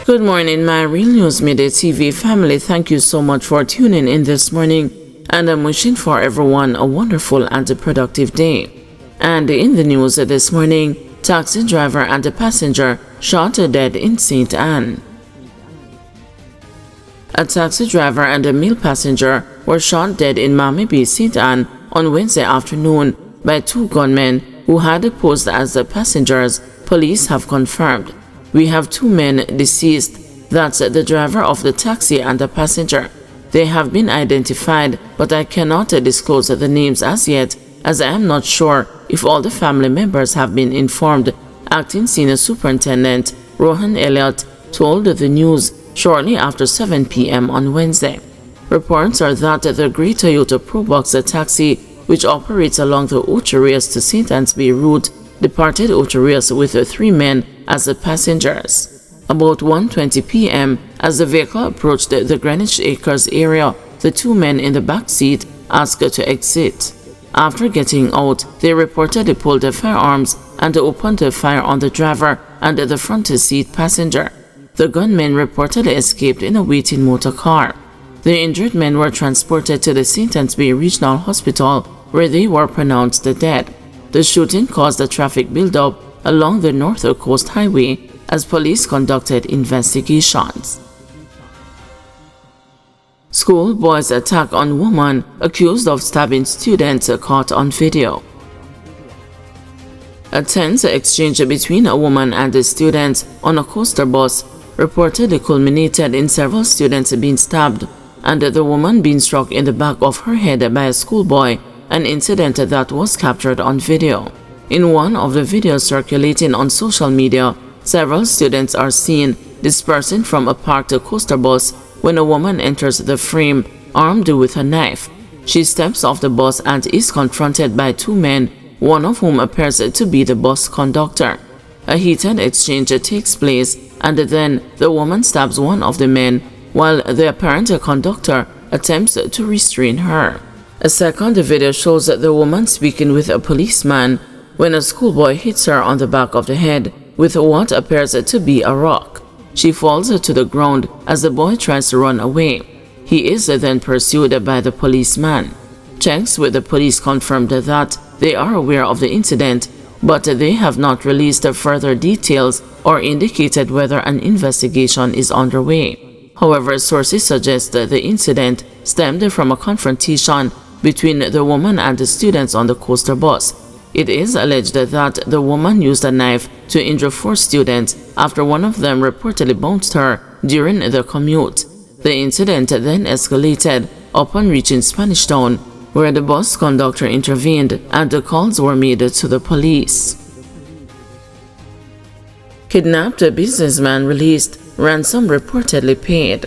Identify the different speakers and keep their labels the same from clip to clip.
Speaker 1: Good morning, my Real News Midday TV family. Thank you so much for tuning in this morning, and I'm wishing for everyone a wonderful and a productive day. And in the news this morning, taxi driver and a passenger shot dead in St. Anne. A taxi driver and a male passenger were shot dead in Miami Beach, St. Anne on Wednesday afternoon by two gunmen who had posed as the passengers, police have confirmed. We have two men deceased, that's the driver of the taxi and the passenger. They have been identified, but I cannot disclose the names as yet, as I am not sure if all the family members have been informed. Acting Senior Superintendent Rohan Elliott told the news shortly after 7 p.m. on Wednesday. Reports are that the Grey Toyota Probox taxi, which operates along the Ocho Rios to St. Anne's Bay route, departed Ocho Rios with three men as the passengers. About 1:20 p.m., as the vehicle approached the Greenwich Acres area, the two men in the back seat asked to exit. After getting out, they reportedly pulled their firearms and opened fire on the driver and the front seat passenger. The gunmen reportedly escaped in a waiting motor car. The injured men were transported to the St. Anne's Bay Regional Hospital, where they were pronounced dead. The shooting caused a traffic buildup along the North Coast Highway as police conducted investigations. Schoolboy's attack on woman accused of stabbing students caught on video. A tense exchange between a woman and a student on a coaster bus reportedly culminated in several students being stabbed and the woman being struck in the back of her head by a schoolboy, an incident that was captured on video. In one of the videos circulating on social media, several students are seen dispersing from a parked coaster bus when a woman enters the frame armed with a knife. She steps off the bus and is confronted by two men, one of whom appears to be the bus conductor. A heated exchange takes place, and then the woman stabs one of the men while the apparent conductor attempts to restrain her. A second video shows the woman speaking with a policeman when a schoolboy hits her on the back of the head with what appears to be a rock. She falls to the ground as the boy tries to run away. He is then pursued by the policeman. Checks with the police confirmed that they are aware of the incident, but they have not released further details or indicated whether an investigation is underway. However, sources suggest that the incident stemmed from a confrontation between the woman and the students on the coaster bus. It is alleged that the woman used a knife to injure four students after one of them reportedly bounced her during the commute. The incident then escalated upon reaching Spanish Town, where the bus conductor intervened and the calls were made to the police. Kidnapped businessman released, ransom reportedly paid.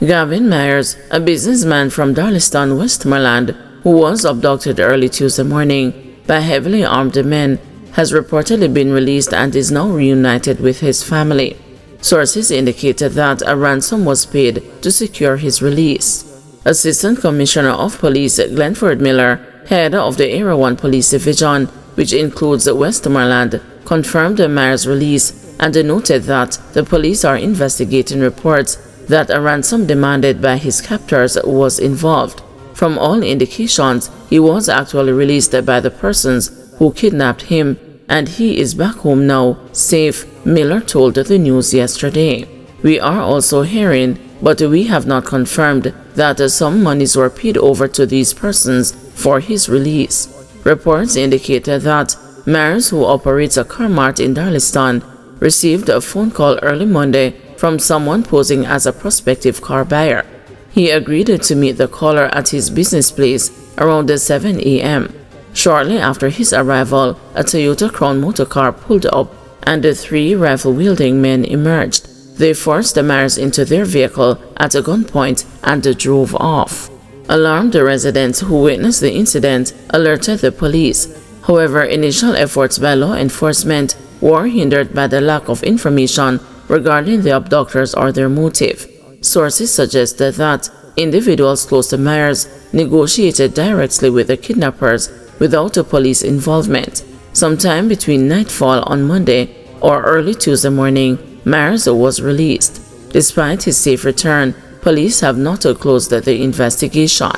Speaker 1: Gavin Myers, a businessman from Darlington, Westmoreland, who was abducted early Tuesday morning by heavily armed men, has reportedly been released and is now reunited with his family. Sources indicated that a ransom was paid to secure his release. Assistant Commissioner of Police Glenford Miller, head of the Area 1 Police Division, which includes Westmoreland, confirmed Myers' release and noted that the police are investigating reports that a ransom demanded by his captors was involved. From all indications, he was actually released by the persons who kidnapped him, and he is back home now, safe, Miller told the news yesterday. We are also hearing, but we have not confirmed, that some monies were paid over to these persons for his release. Reports indicated that Myers, who operates a car mart in Darlington, received a phone call early Monday from someone posing as a prospective car buyer. He agreed to meet the caller at his business place around 7 a.m. Shortly after his arrival, a Toyota Crown motor car pulled up and the three rifle-wielding men emerged. They forced Myers into their vehicle at a gunpoint and drove off. Alarmed residents who witnessed the incident alerted the police. However, initial efforts by law enforcement were hindered by the lack of information regarding the abductors or their motive. Sources suggested that individuals close to Myers negotiated directly with the kidnappers without a police involvement. Sometime between nightfall on Monday or early Tuesday morning, Myers was released. Despite his safe return, police have not closed the investigation.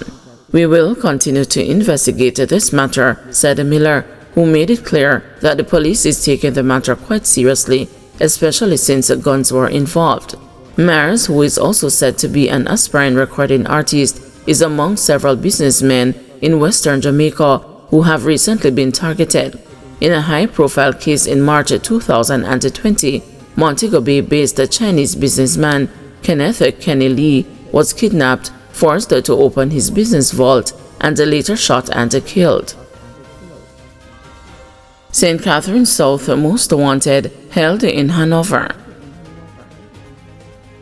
Speaker 1: "We will continue to investigate this matter," said Miller, who made it clear that the police is taking the matter quite seriously, especially since guns were involved. Myers, who is also said to be an aspiring recording artist, is among several businessmen in western Jamaica who have recently been targeted. In a high-profile case in March 2020, Montego Bay-based Chinese businessman Kenneth Kenny Lee was kidnapped, forced to open his business vault, and later shot and killed. St. Catherine South most wanted held in Hanover.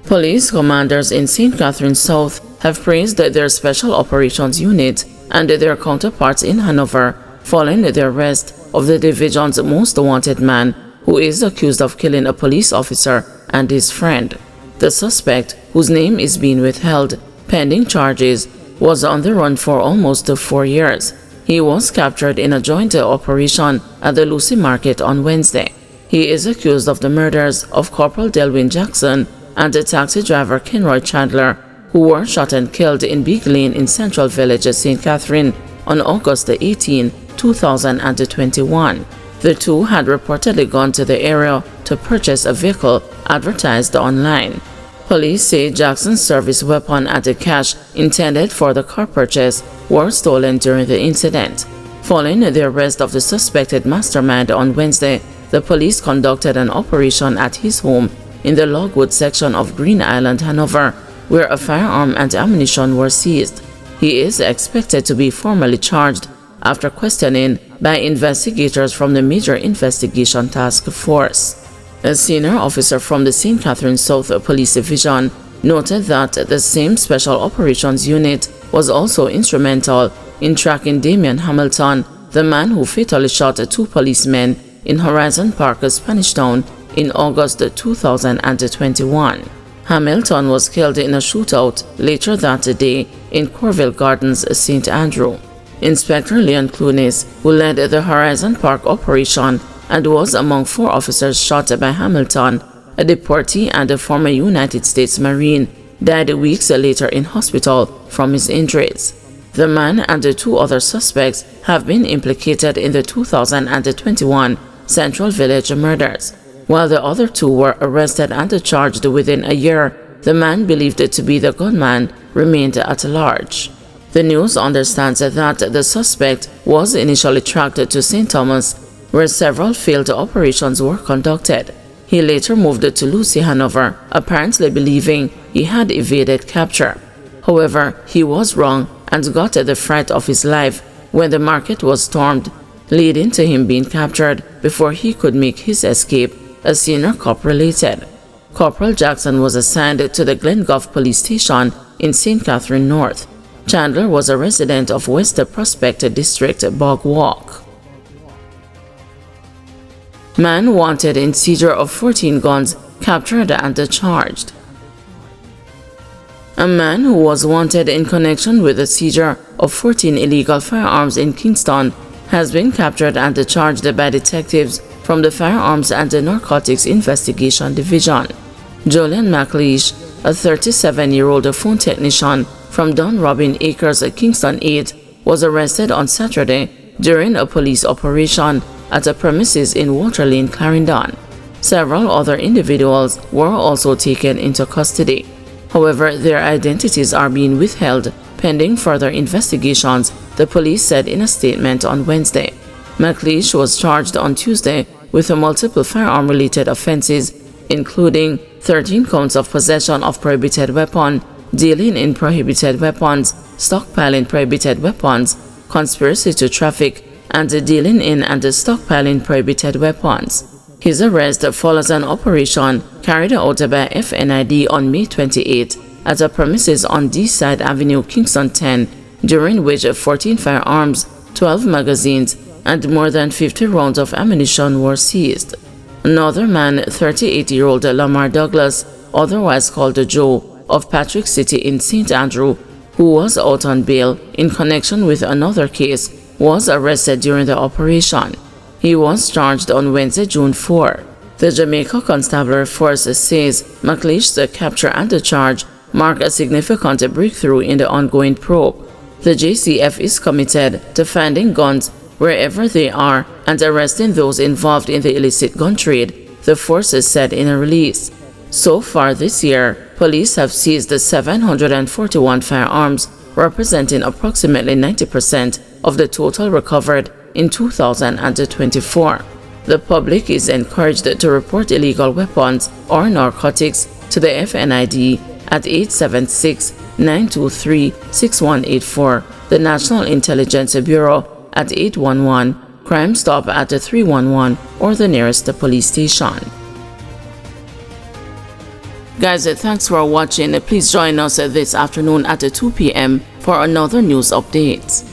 Speaker 1: Police commanders in St. Catherine South have praised their Special Operations Unit and their counterparts in Hanover following the arrest of the division's most wanted man, who is accused of killing a police officer and his friend. The suspect, whose name is being withheld pending charges, was on the run for almost 4 years. He was captured in a joint operation at the Lucy Market on Wednesday. He is accused of the murders of Corporal Delwyn Jackson and the taxi driver Kenroy Chandler, who were shot and killed in Big Lane in Central Village, St. Catherine, on August 18, 2021. The two had reportedly gone to the area to purchase a vehicle advertised online. Police say Jackson's service weapon and the cash intended for the car purchase were stolen during the incident. Following the arrest of the suspected mastermind on Wednesday, the police conducted an operation at his home in the Logwood section of Green Island, Hanover, where a firearm and ammunition were seized. He is expected to be formally charged after questioning by investigators from the Major Investigation Task Force. A senior officer from the St. Catherine South Police Division noted that the same Special Operations Unit was also instrumental in tracking Damian Hamilton, the man who fatally shot 2 policemen in Horizon Park, Spanish Town, in August 2021. Hamilton was killed in a shootout later that day in Corville Gardens, St. Andrew. Inspector Leon Clunes, who led the Horizon Park operation and was among 4 officers shot by Hamilton, a deportee and a former United States Marine, died weeks later in hospital from his injuries. The man and the 2 other suspects have been implicated in the 2021 Central Village murders. While the other 2 were arrested and charged within a year, the man believed to be the gunman remained at large. The news understands that the suspect was initially tracked to St. Thomas, where several failed operations were conducted. He later moved to Lucy, Hanover, apparently believing he had evaded capture. However, he was wrong and got the fright of his life when the market was stormed, leading to him being captured before he could make his escape, a senior cop related. Corporal Jackson was assigned to the Glengough Police Station in St. Catherine North. Chandler was a resident of West Prospect District, Bog Walk. Man wanted in seizure of 14 guns captured and charged. A man who was wanted in connection with the seizure of 14 illegal firearms in Kingston has been captured and charged by detectives from the Firearms and Narcotics Investigation Division. Julian McLeish, a 37-year-old phone technician from Don Robin Acres, Kingston 8, was arrested on Saturday during a police operation at a premises in Water Lane, Clarendon. Several other individuals were also taken into custody. However, their identities are being withheld pending further investigations, the police said in a statement on Wednesday. McLeish was charged on Tuesday with multiple firearm-related offenses, including 13 counts of possession of prohibited weapon, dealing in prohibited weapons, stockpiling prohibited weapons, conspiracy to traffic, and dealing in and stockpiling prohibited weapons. His arrest follows an operation carried out by FNID on May 28 at a premises on D-Side Avenue, Kingston 10, during which 14 firearms, 12 magazines, and more than 50 rounds of ammunition were seized. Another man, 38-year-old Lamar Douglas, otherwise called Joe, of Patrick City in St. Andrew, who was out on bail in connection with another case, was arrested during the operation. He was charged on Wednesday, June 4. The Jamaica Constabulary Force says McLeish's capture and the charge mark a significant breakthrough in the ongoing probe. The JCF is committed to finding guns wherever they are and arresting those involved in the illicit gun trade, the forces said in a release. So far this year, police have seized 741 firearms, representing approximately 90% of the total recovered in 2024. The public is encouraged to report illegal weapons or narcotics to the FNID at 876-923-6184, the National Intelligence Bureau at 811, Crime Stop at 311, or the nearest police station. Guys, thanks for watching. Please join us this afternoon at 2 p.m. for another news update.